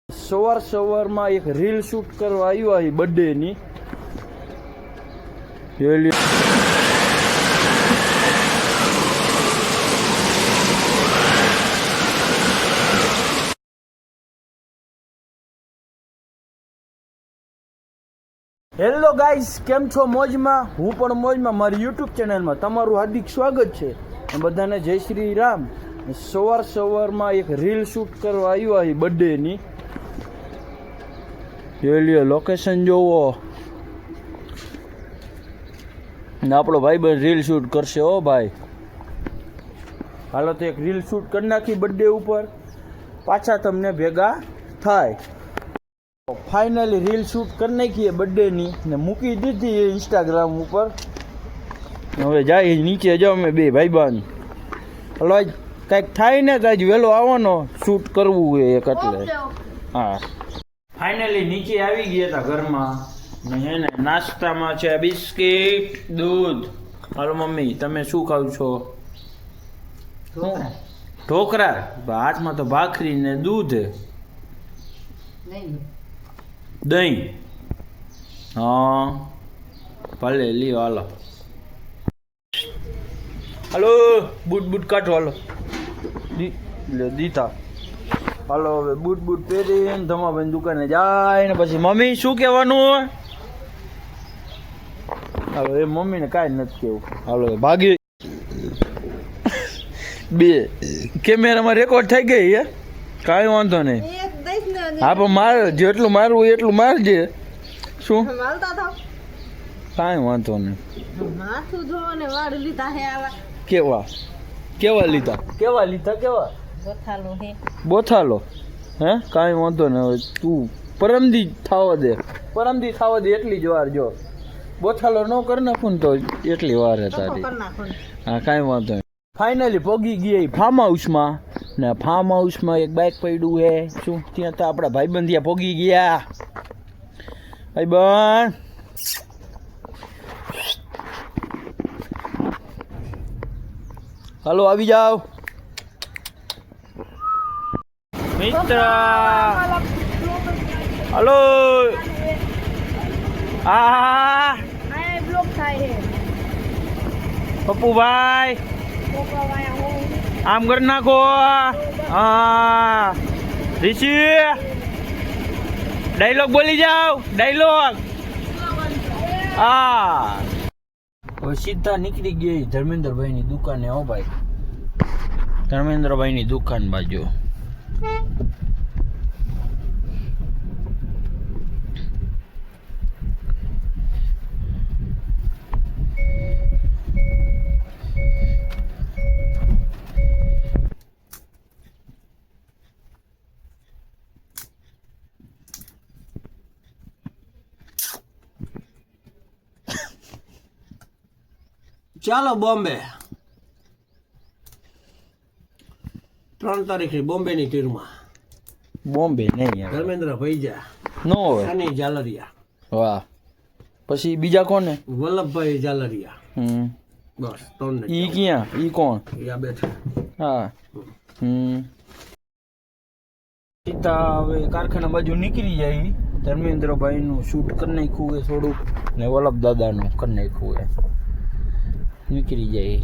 સવારમાં એક reel shoot કરવા આવ્યો અહીં બર્થડેની. હેલો ગાઈસ, કેમ છો? મોજમાં? હું પણ મોજમાં. મારી યુટ્યુબ ચેનલમાં તમારું હાર્દિક સ્વાગત છે. બધાને જય શ્રી રામ. સવારમાં એક રીલ શૂટ કરવા આવ્યો અહીં બર્થડેની. જોઈ લોકેશન જોવો ને આપણો ભાઈ બસ રીલ શૂટ કરશે. હો ભાઈ, હાલો તો એક રીલ શૂટ કરી નાખી બર્થડે ઉપર, પાછા તમને ભેગા થાય. ફાઇનલી રીલ શૂટ કરી નાખીએ બર્થડેની ને મૂકી દીધી ઇન્સ્ટાગ્રામ ઉપર. હવે જાય નીચે જાઓ અમે બે ભાઈબંધ. હલો આજ કાંઈક થાય ને તો આજ વહેલો આવવાનો, શૂટ કરવું હોય એક એટલે. હા, ફાઇનલી નીચે આવી ગયા હતા ઘરમાં ને હે ને નાસ્તામાં છે બિસ્કિટ, દૂધ. હાલો મમ્મી, તમે શું ખાવ છો? ઢોકળા. હાથમાં તો ભાખરી ને દૂધ, દહીં. હા ભલે લ્યો, હાલો હાલો બૂટ કાઢો. હાલો દીધા. હાલો હવે બૂટ પહેરીને ધમાભાઈ દુકાને જાય ને પછી મમ્મી શું કહેવાનું? હાલો એ મમ્મીને કાંઈ નથી કેવું. હાલો ભાગી બે કેમેરામાં રેકોર્ડ થઈ ગઈ હે, કાંઈ વાંધો નહીં. હા પણ મારે જેટલું મારવું એટલું મારજે. શું કાંઈ વાંધો નહીં. કેવા લીધા? બોથાલો હે? કાંઈ વાંધો નહીં. હવે તું પરમદી થવા દે એટલી જ વાર. જો બોથાલો ન કરી નાખું ને તો એટલી વાર હે તારી. હા કાંઈ વાંધો નહીં. ફાઇનલી પહોંચી ગયા ફાર્મ હાઉસમાં ને ફાર્મ હાઉસમાં એક બાઇક પડ્યું હે. શું ત્યાં તો આપણા ભાઈબંધ ત્યાં પહોંચી ગયા. ભાઈબંધ હાલો આવી જાઓ મિત્ર. હાલો હા પપ્પુભાઈ આમ કરી નાખો. હા ઋષિ ડાયલોગ બોલી જાઓ. ડાયલોગ. હા હવે સીધા નીકળી ગઈ ધર્મેન્દ્રભાઈની દુકાને. હો ભાઈ, ધર્મેન્દ્રભાઈની દુકાન બાજુ. ચાલો બોમ્બે 3 તારીખે બોમ્બેની ટીરમાં. બોમ્બે નહીં ધર્મેન્દ્ર ભૈજા નો હોય. સની જાલરિયા. વાહ. પછી બીજા કોને? વલ્લભભાઈ જાલરિયા. બસ 3 ને. ઈ ક્યાં? ઈ કોણ? યા બેઠા. હા. સીધા હવે કારખાના બાજુ નીકળી જાય. ધર્મેન્દ્રભાઈ નું શૂટ કરી નાખ્યું હોય થોડુંક ને વલ્લભ દાદાનું કરી નાખ્યું હોય. નીકળી જાય.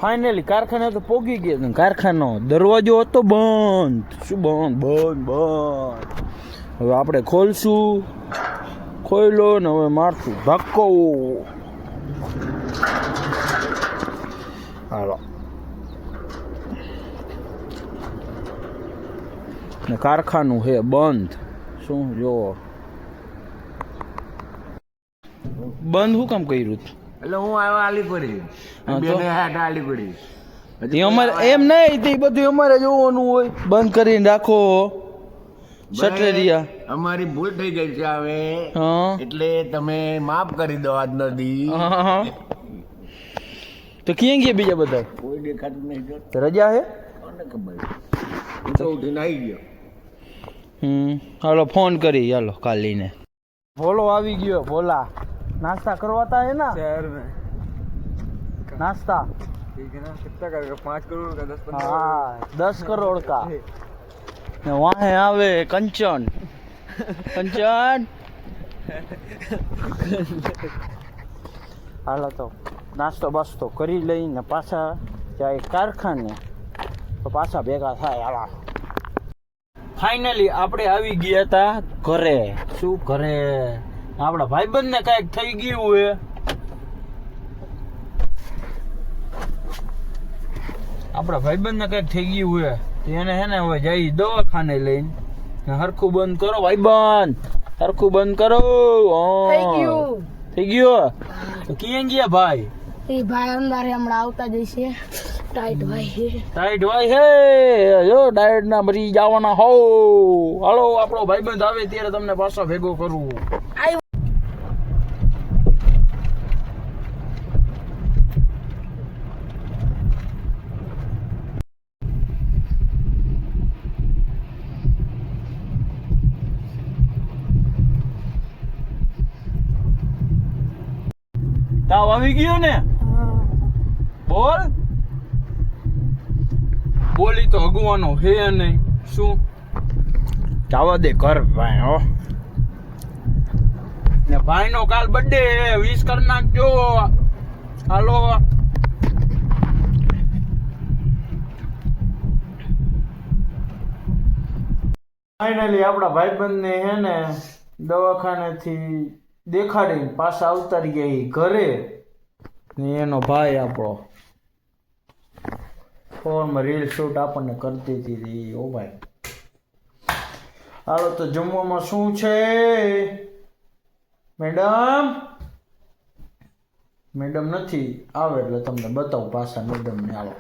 ફાઇનલી કારખાને તો પોગી ગયા. કારખાનો દરવાજો હતો બંધ. શું બંધ? બંધ. હવે આપણે ખોલશું. ખોઈલો ને હવે મારશું ધક્કો. હાલો. ને કારખાનું હે બંધ. શું જોવો બંધ શું કામ કર્યું? એટલે હું આવ્યો આલીપુરી. હા, તો? બેને હાટ આલીપુરી. એ અમારે એમ નહીં, તે બધું અમારે જોવાનું હોય. બંધ કરીને રાખો સટરેરિયા. અમારી ભૂલ થઈ ગઈ છે હવે, હા એટલે તમે માફ કરી દો આજનો દી. હા. તો ક્યાં ગયા બીજા બધા? કોઈ દેખાતું નહીં. જો તો રજા હે? કોને ખબર, હું તો ઉઠીને આવી ગયો. હાલો ફોન કરી. હાલો કાલીને. ભોલો આવી ગયો. ભોલા नाश्ता करवाता है ना शहर में? नाश्ता ठीक है ना? कितना करेगा? 5 करोड़ का? 10-15? हाँ 10 करोड़ का. ने वहाँ आवे कंचन. कंचन हालो तो नाश्तो बास्तो કરી લઈને પાછા જાય કારખાને. તો પાછા ભેગા થાય. હાલા ફાઇનલી આપણે આવી ગયા હતા ઘરે. શું ઘરે? આપણા ભાઈબંધ ને કઈક થઈ ગયું હે. આપણા ભાઈબંધ ને કઈક થઈ ગયું હે. એને હે ને હવે જઈ દવાખાને લઈને. હરખું બંધ કરો ભાઈબંધ. હરખું બંધ કરો. થઈ ગયું. તો ક્યાં ગયા ભાઈ? એ ભાઈ અંદર હમણાં આવતા જશે. ટાઈટ ભાઈ હે. જો ડાયટ ના મરી જવાના હો. હાલો આપણો ભાઈબંધ આવે ત્યારે તમને પાછો ભેગો કરું. તાવ આવી ગયો ને? બોલ. બોલી તો હગવાનો હે નહીં. શું જવા દે કર ભાઈ. હો ને ભાઈ નો કાલ બર્થડે. વિશ કરી નાખજો. હાલો ફાઇનલી આપણા ભાઈબંધ ને હે ને દવાખાનેથી દેખાડીને પાછા આવતારી ગયા ઘરે. ને એનો ભાઈ આપણો ફોનમાં રીલ શૂટ આપણને કરતી હતી. ઓ ભાઈ હાલો તો જમવામાં શું છે મેડમ? મેડમ નથી આવે એટલે તમને બતાવું પાછા મેડમ ને. હાલો